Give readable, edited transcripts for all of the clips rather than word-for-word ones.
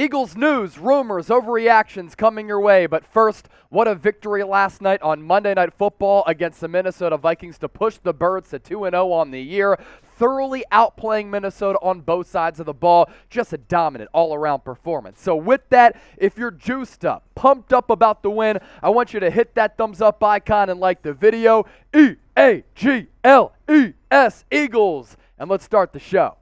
Eagles news, rumors, overreactions coming your way. But first, what a victory last night on Monday Night Football against the Minnesota Vikings to push the Birds to 2-0 on the year. Thoroughly outplaying Minnesota on both sides of the ball. Just a dominant all-around performance. So with that, if you're juiced up, pumped up about the win, I want you to hit that thumbs up icon and like the video. E-A-G-L-E-S, Eagles. And let's start the show.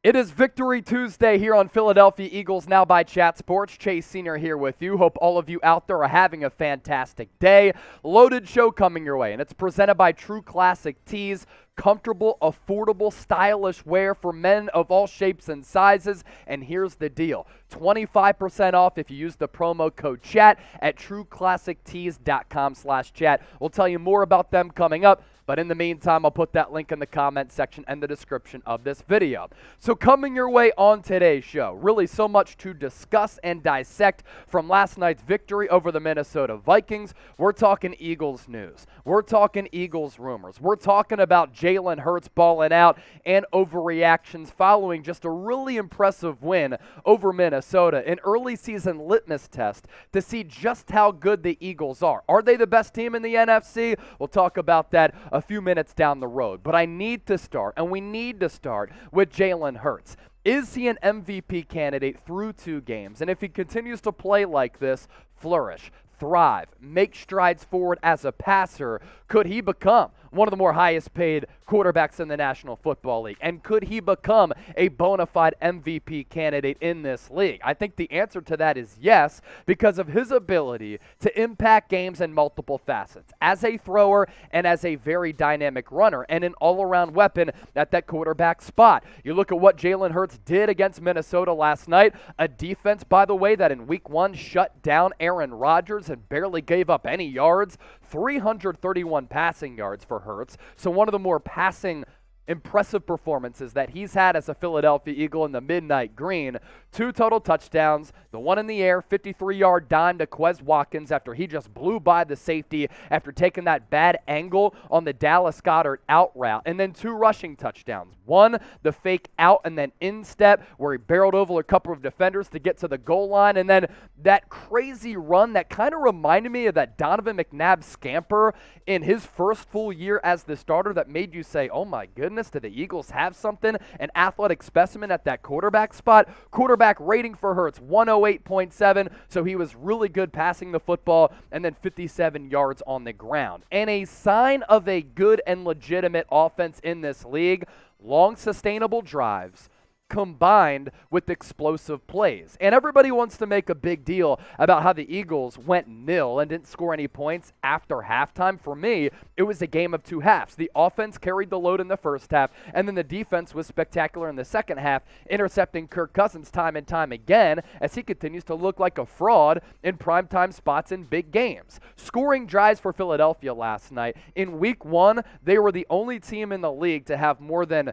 It is Victory Tuesday here on Philadelphia Eagles Now by Chat Sports. Chase Senior here with you. Hope all of you out there are having a fantastic day. Loaded show coming your way, and it's presented by True Classic Tees. Comfortable, affordable, stylish wear for men of all shapes and sizes. And here's the deal. 25% off if you use the promo code CHAT at trueclassictees.com/chat. We'll tell you more about them coming up. But in the meantime, I'll put that link in the comment section and the description of this video. So coming your way on today's show, really so much to discuss and dissect from last night's victory over the Minnesota Vikings. We're talking Eagles news. We're talking Eagles rumors. We're talking about Jalen Hurts balling out and overreactions following just a really impressive win over Minnesota, an early season litmus test to see just how good the Eagles are. Are they the best team in the NFC? We'll talk about that a few minutes down the road. But I need to start, and we need to start with Jalen Hurts. Is he an MVP candidate through 2 games? And if he continues to play like this, flourish, thrive, make strides forward as a passer, could he become one of the more highest paid quarterbacks in the National Football League? And could he become a bona fide MVP candidate in this league? I think the answer to that is yes, because of his ability to impact games in multiple facets, as a thrower and as a very dynamic runner, and an all-around weapon at that quarterback spot. You look at what Jalen Hurts did against Minnesota last night, a defense, by the way, that in Week 1 shut down Aaron Rodgers and barely gave up any yards, 331 passing yards for Hurts. So one of the more passing impressive performances that he's had as a Philadelphia Eagle in the midnight green. 2 total touchdowns, the one in the air, 53-yard dime to Quez Watkins after he just blew by the safety after taking that bad angle on the Dallas Goedert out route, and then 2 rushing touchdowns. One, the fake out and then instep where he barreled over a couple of defenders to get to the goal line, and then that crazy run that kind of reminded me of that Donovan McNabb scamper in his first full year as the starter that made you say, oh my goodness, do the Eagles have something? An athletic specimen at that quarterback spot. Quarterback rating for Hurts, 108.7, so he was really good passing the football, and then 57 yards on the ground. And a sign of a good and legitimate offense in this league, long sustainable drives combined with explosive plays. And everybody wants to make a big deal about how the Eagles went nil and didn't score any points after halftime. For me, it was a game of 2 halves. The offense carried the load in the first half, and then the defense was spectacular in the second half, intercepting Kirk Cousins time and time again as he continues to look like a fraud in primetime spots in big games. Scoring drives for Philadelphia last night. In Week 1, they were the only team in the league to have more than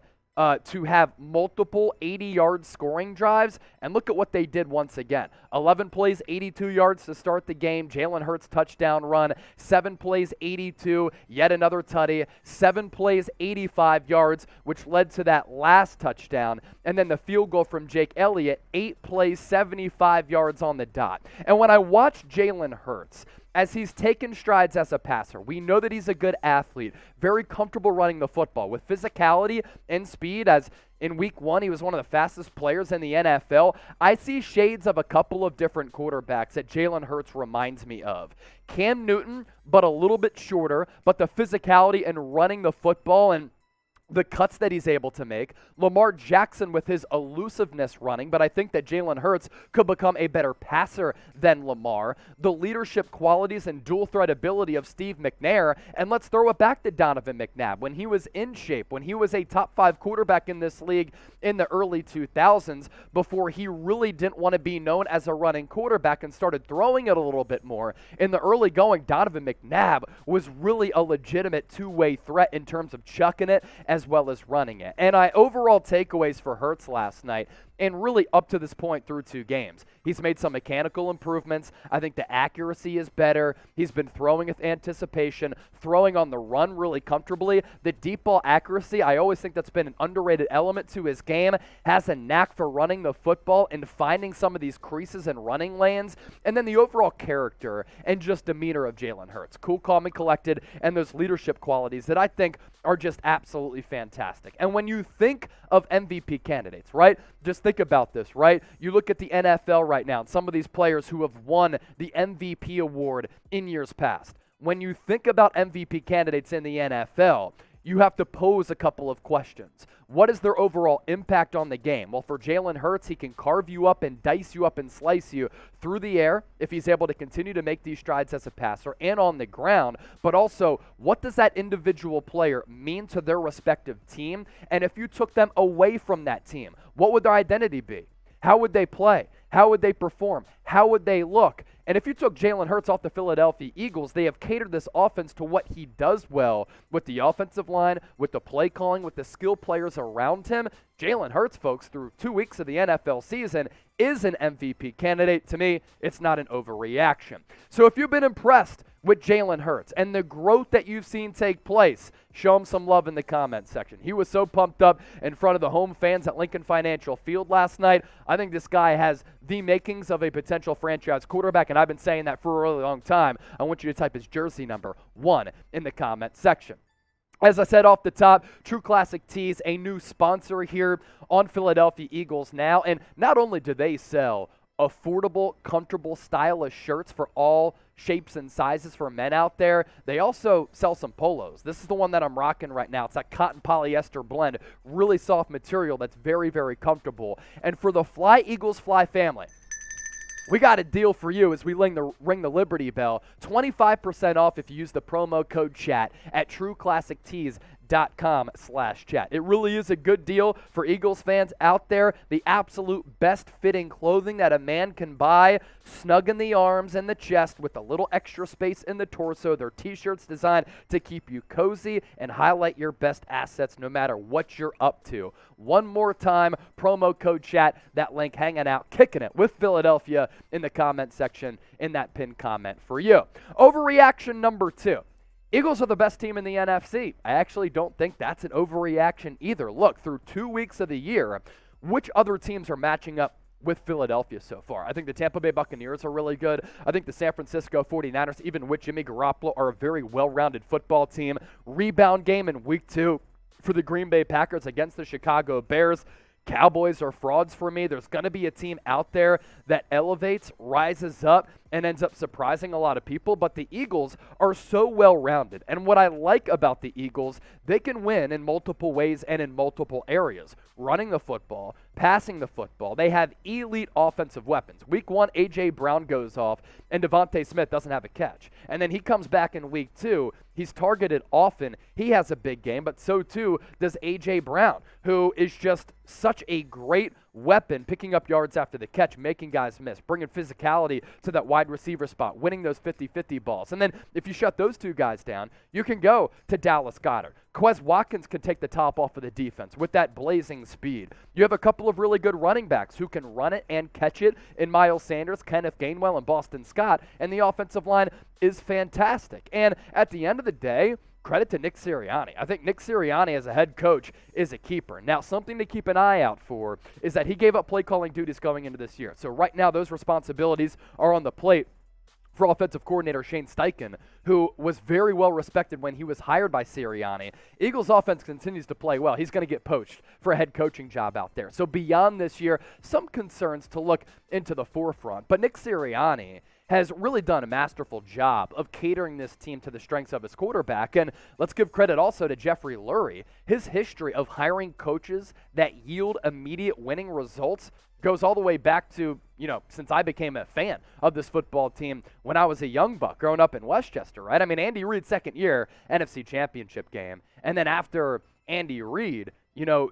to have multiple 80-yard scoring drives, and look at what they did once again. 11 plays, 82 yards to start the game. Jalen Hurts touchdown run. 7 plays, 82, yet another tutty. 7 plays, 85 yards, which led to that last touchdown. And then the field goal from Jake Elliott, 8 plays, 75 yards on the dot. And when I watch Jalen Hurts, as he's taken strides as a passer, we know that he's a good athlete, very comfortable running the football with physicality and speed. As in Week 1, he was one of the fastest players in the NFL. I see shades of a couple of different quarterbacks that Jalen Hurts reminds me of. Cam Newton, but a little bit shorter, but the physicality and running the football and the cuts that he's able to make. Lamar Jackson with his elusiveness running, but I think that Jalen Hurts could become a better passer than Lamar. The leadership qualities and dual threat ability of Steve McNair, and let's throw it back to Donovan McNabb. When he was in shape, when he was a top 5 quarterback in this league in the early 2000s, before he really didn't want to be known as a running quarterback and started throwing it a little bit more, in the early going, Donovan McNabb was really a legitimate 2-way threat in terms of chucking it as well as running it. And overall takeaways for Hurts last night, and really up to this point through 2 games. He's made some mechanical improvements. I think the accuracy is better. He's been throwing with anticipation, throwing on the run really comfortably. The deep ball accuracy, I always think that's been an underrated element to his game. Has a knack for running the football and finding some of these creases and running lanes. And then the overall character and just demeanor of Jalen Hurts. Cool, calm, and collected, and those leadership qualities that I think are just absolutely fantastic. And when you think of MVP candidates, right, just think about this, right? You look at the NFL right now and some of these players who have won the MVP award in years past. When you think about MVP candidates in the NFL, you have to pose a couple of questions. What is their overall impact on the game? Well, for Jalen Hurts, he can carve you up and dice you up and slice you through the air if he's able to continue to make these strides as a passer and on the ground. But also, what does that individual player mean to their respective team? And if you took them away from that team, what would their identity be? How would they play? How would they perform? How would they look? And if you took Jalen Hurts off the Philadelphia Eagles, they have catered this offense to what he does well with the offensive line, with the play calling, with the skill players around him. Jalen Hurts, folks, through 2 weeks of the NFL season, is an MVP candidate. To me, it's not an overreaction. So if you've been impressed with Jalen Hurts and the growth that you've seen take place, show him some love in the comment section. He was so pumped up in front of the home fans at Lincoln Financial Field last night. I think this guy has the makings of a potential franchise quarterback, and I've been saying that for a really long time. I want you to type his jersey number 1 in the comment section. As I said off the top, True Classic Tees, a new sponsor here on Philadelphia Eagles now. And not only do they sell affordable, comfortable, stylish shirts for all shapes and sizes for men out there, they also sell some polos. This is the one that I'm rocking right now. It's that cotton polyester blend, really soft material that's very, very comfortable. And for the Fly Eagles Fly family, we got a deal for you as we ring the Liberty Bell. 25% off if you use the promo code CHAT at trueclassictees.com/chat. It really is a good deal for Eagles fans out there. The absolute best fitting clothing that a man can buy. Snug in the arms and the chest with a little extra space in the torso. Their t-shirts designed to keep you cozy and highlight your best assets no matter what you're up to. One more time, promo code CHAT, that link hanging out, kicking it with Philadelphia in the comment section in that pinned comment for you. Overreaction number 2. Eagles are the best team in the NFC. I actually don't think that's an overreaction either. Look, through 2 weeks of the year, which other teams are matching up with Philadelphia so far? I think the Tampa Bay Buccaneers are really good. I think the San Francisco 49ers, even with Jimmy Garoppolo, are a very well-rounded football team. Rebound game in week 2 for the Green Bay Packers against the Chicago Bears. Cowboys are frauds for me. There's going to be a team out there that elevates, rises up, and ends up surprising a lot of people. But the Eagles are so well-rounded. And what I like about the Eagles, they can win in multiple ways and in multiple areas. Running the football, passing the football. They have elite offensive weapons. Week 1, A.J. Brown goes off, and Devontae Smith doesn't have a catch. And then he comes back in week 2. He's targeted often. He has a big game, but so too does A.J. Brown, who is just such a great weapon, picking up yards after the catch, making guys miss, bringing physicality to that wide receiver spot, winning those 50-50 balls. And then if you shut those two guys down, you can go to Dallas Goedert. Quez Watkins can take the top off of the defense with that blazing speed. You have a couple of really good running backs who can run it and catch it in Miles Sanders, Kenneth Gainwell, and Boston Scott, and the offensive line is fantastic. And at the end of the day, credit to Nick Sirianni. I think Nick Sirianni as a head coach is a keeper. Now, something to keep an eye out for is that he gave up play calling duties going into this year. So right now, those responsibilities are on the plate for offensive coordinator Shane Steichen, who was very well respected when he was hired by Sirianni. Eagles offense continues to play well. He's going to get poached for a head coaching job out there. So beyond this year, some concerns to look into the forefront. But Nick Sirianni has really done a masterful job of catering this team to the strengths of his quarterback. And let's give credit also to Jeffrey Lurie. His history of hiring coaches that yield immediate winning results goes all the way back to, since I became a fan of this football team when I was a young buck growing up in Westchester, right? I mean, Andy Reid's second year, NFC Championship game. And then after Andy Reid,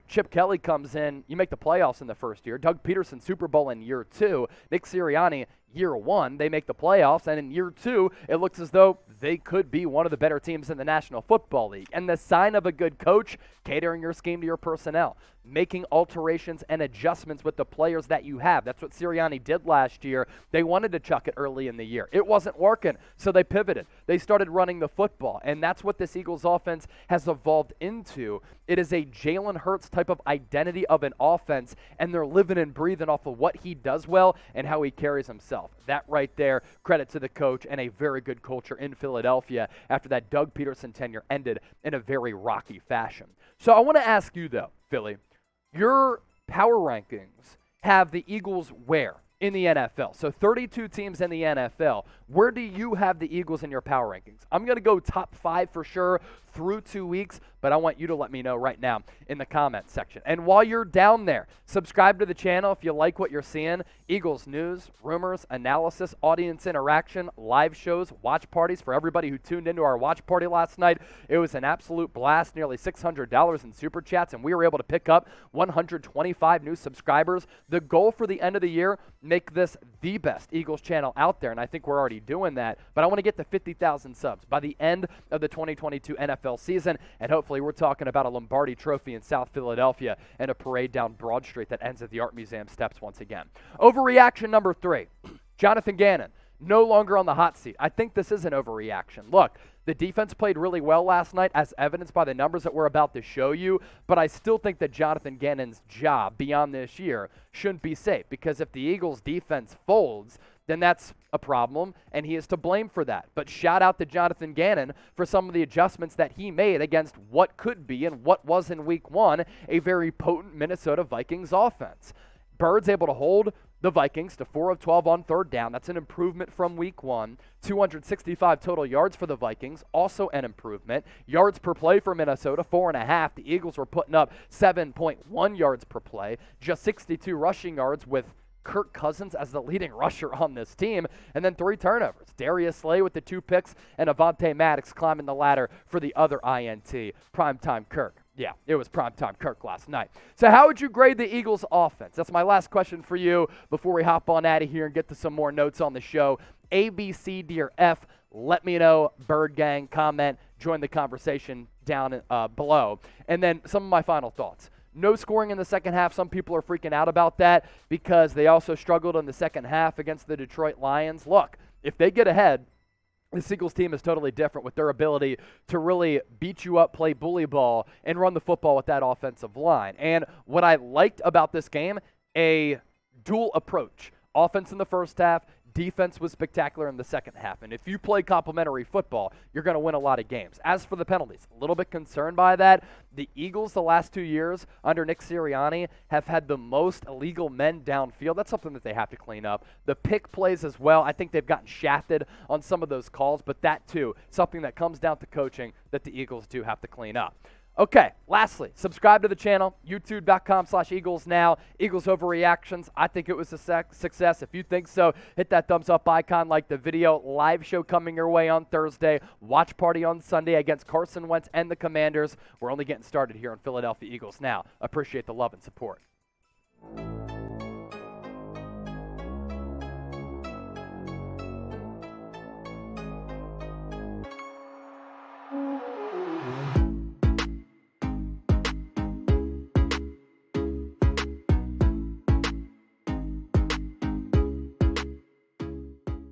Chip Kelly comes in, you make the playoffs in the first year. Doug Peterson, Super Bowl in year 2. Nick Sirianni, year one, they make the playoffs, and in year two, it looks as though they could be one of the better teams in the National Football League. And the sign of a good coach, catering your scheme to your personnel, making alterations and adjustments with the players that you have. That's what Sirianni did last year. They wanted to chuck it early in the year. It wasn't working, so they pivoted. They started running the football, and that's what this Eagles offense has evolved into. It is a Jalen Hurts type of identity of an offense, and they're living and breathing off of what he does well and how he carries himself. That right there, credit to the coach and a very good culture in Philadelphia after that Doug Peterson tenure ended in a very rocky fashion. So I want to ask you, though, Philly, your power rankings have the Eagles where in the NFL? So 32 teams in the NFL. Where do you have the Eagles in your power rankings? I'm going to go top 5 for sure through 2 weeks, but I want you to let me know right now in the comments section. And while you're down there, subscribe to the channel if you like what you're seeing. Eagles news, rumors, analysis, audience interaction, live shows, watch parties for everybody who tuned into our watch party last night. It was an absolute blast, nearly $600 in super chats, and we were able to pick up 125 new subscribers. The goal for the end of the year, make this the best Eagles channel out there, and I think we're already doing that, but I want to get to 50,000 subs by the end of the 2022 NFL season, and hopefully we're talking about a Lombardi Trophy in South Philadelphia and a parade down Broad Street that ends at the Art Museum steps once again. Overreaction number 3, Jonathan Gannon, no longer on the hot seat. I think this is an overreaction. Look, the defense played really well last night, as evidenced by the numbers that we're about to show you, but I still think that Jonathan Gannon's job beyond this year shouldn't be safe, because if the Eagles' defense folds, then that's a problem, and he is to blame for that. But shout out to Jonathan Gannon for some of the adjustments that he made against what could be and what was in Week 1 a very potent Minnesota Vikings offense. Bird's able to hold the Vikings to 4 of 12 on third down. That's an improvement from Week 1. 265 total yards for the Vikings, also an improvement. Yards per play for Minnesota, 4.5. The Eagles were putting up 7.1 yards per play. Just 62 rushing yards with Kirk Cousins as the leading rusher on this team, and then 3 turnovers. Darius Slay with the 2 picks, and Avonte Maddox climbing the ladder for the other INT. Primetime Kirk. Yeah, it was primetime Kirk last night. So how would you grade the Eagles' offense? That's my last question for you before we hop on out of here and get to some more notes on the show. A, B, C, D, or F. Let me know. Bird Gang, comment, join the conversation down below. And then some of my final thoughts. No scoring in the second half. Some people are freaking out about that because they also struggled in the second half against the Detroit Lions. Look, if they get ahead, the Eagles team is totally different with their ability to really beat you up, play bully ball, and run the football with that offensive line. And what I liked about this game, a dual approach. Offense in the first half, defense was spectacular in the second half. And if you play complementary football, you're going to win a lot of games. As for the penalties, a little bit concerned by that. The Eagles the last 2 years under Nick Sirianni have had the most illegal men downfield. That's something that they have to clean up. The pick plays as well. I think they've gotten shafted on some of those calls, but that too, something that comes down to coaching that the Eagles do have to clean up. Okay, lastly, subscribe to the channel, youtube.com/EaglesNow. Eagles Overreactions. I think it was a success. If you think so, hit that thumbs up icon, like the video. Live show coming your way on Thursday. Watch party on Sunday against Carson Wentz and the Commanders. We're only getting started here on Philadelphia Eagles Now. Appreciate the love and support.